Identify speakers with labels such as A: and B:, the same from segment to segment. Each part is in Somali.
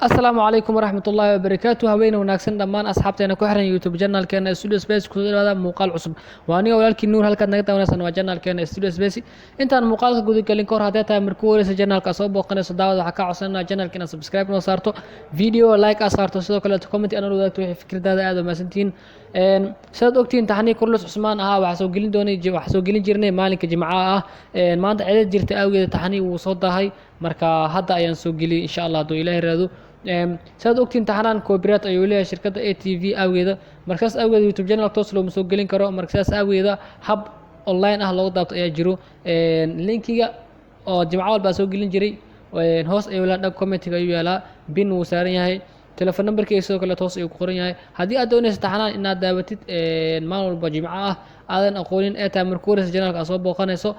A: السلام عليكم ورحمة الله وبركاته. هبين وناكسن دمان أصحابتنا كحرن يوتيوب جنال كان استوديو سبيس كل هذا مقال عصب وأنا ولكن نور هلك نجتا وناسن وجنال كان استوديو سبيس أنت المقال كجود كلين كور هذا مركورس جنال كصوب وقنا صداوة حكا عصنا جنال كنا سبسكرايب وصارتو فيديو لايك أصارتو سو كلا كومنت أنا لو ذات فكرة هذا ما سنتين ساد أوكتين تحني كرلس عثمان وحسو جلين دوني وحسو جلين جيرني مالك جماعة ما أنت عدد جرت أوي تحني وصوت هاي مركا هذا ينسو جلي إن شاء الله دو إله رادو saad ogtiin taxanaan copyright ayuu leeyahay shirkadda ATV awgeeda markaas awgeeda YouTube channel toos loo soo gelin karo markaas awgeeda hab online ah loo daabto ayaa jiro linkiga oo jimco walba soo gelin jiray hoos ayuu la dhag comment-ga ayuu yaalaa bin uu saaran yahay telephone number-kiisa sidoo kale toos ayuu ku qoran yahay haddii aad doonayso taxanaan inaad daawatid maalin walba jimco ah aadan aqoonin ee taa markuuraysa channelka soo booqanayso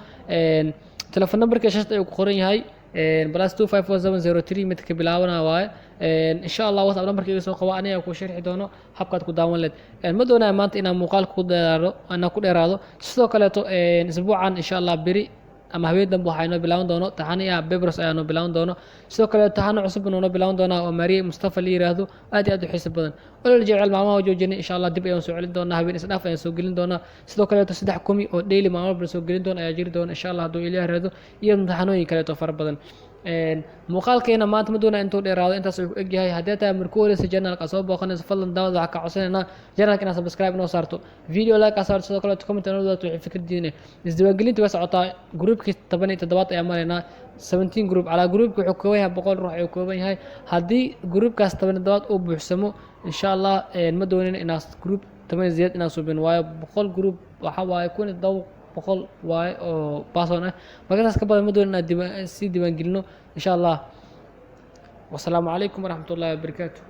A: telephone number-ka shashada ayuu ku qoran yahay plus 25470 mid ka bilaabana waaye insha Allah WhatsApp numberkiisa soo qaba aniga ku sharxi doono habkaad ku daawan leed ma doonayo maanta inaan muuqaal ku dheeraado sidoo kale isbuucan insha Allah biri ama habeen dambe waxaynu bilaaban doono taxaniya Bebros ayaanu bilaaban doono sidoo kale taxano cusub inuu bilaaban doono oo Mariye Mustafa la yiraahdo aad iyo aad u xiiso badan olol jecel maamaha joojinay insha Allah dib ayaan soo celin doonaa habeen isdhaaf ayaan soo gelin doonaa sidoo kale 3 kumi oo daily maamul soo gelin doona ayaa jiri doona insha Allah haduu Ilaahay raado iyo taxanooyin kale oo fara badan muuqaalkeena maanta ma doona intuu dheeraado intaas uu eg yahay haddii taa markuuraysa channelka soo booqanaysa fadlan daawada waxa ka codsanayna channelka inaad subscribe noo saarto video like ka saarto sidoo kale comment noo daawto wixii fikradiina isdiiwaangelinta way socotaa groupki 17 ayaa mareynaa 17 group ala groupka wuxuu ka yahay 100 ruux ayuu kooban yahay haddii groupkaas 17 uu buuxsamo insha Allah ma doonin inaad group 8 ziyad inaad subin waayo 100 group waxa waaye kun daw boqol waaye oo baason ah markaas ka badan ma doonin inaad si diiwaan gelino insha Allah wassalaamu calaykum waraxmatullaahi wabarakaatuh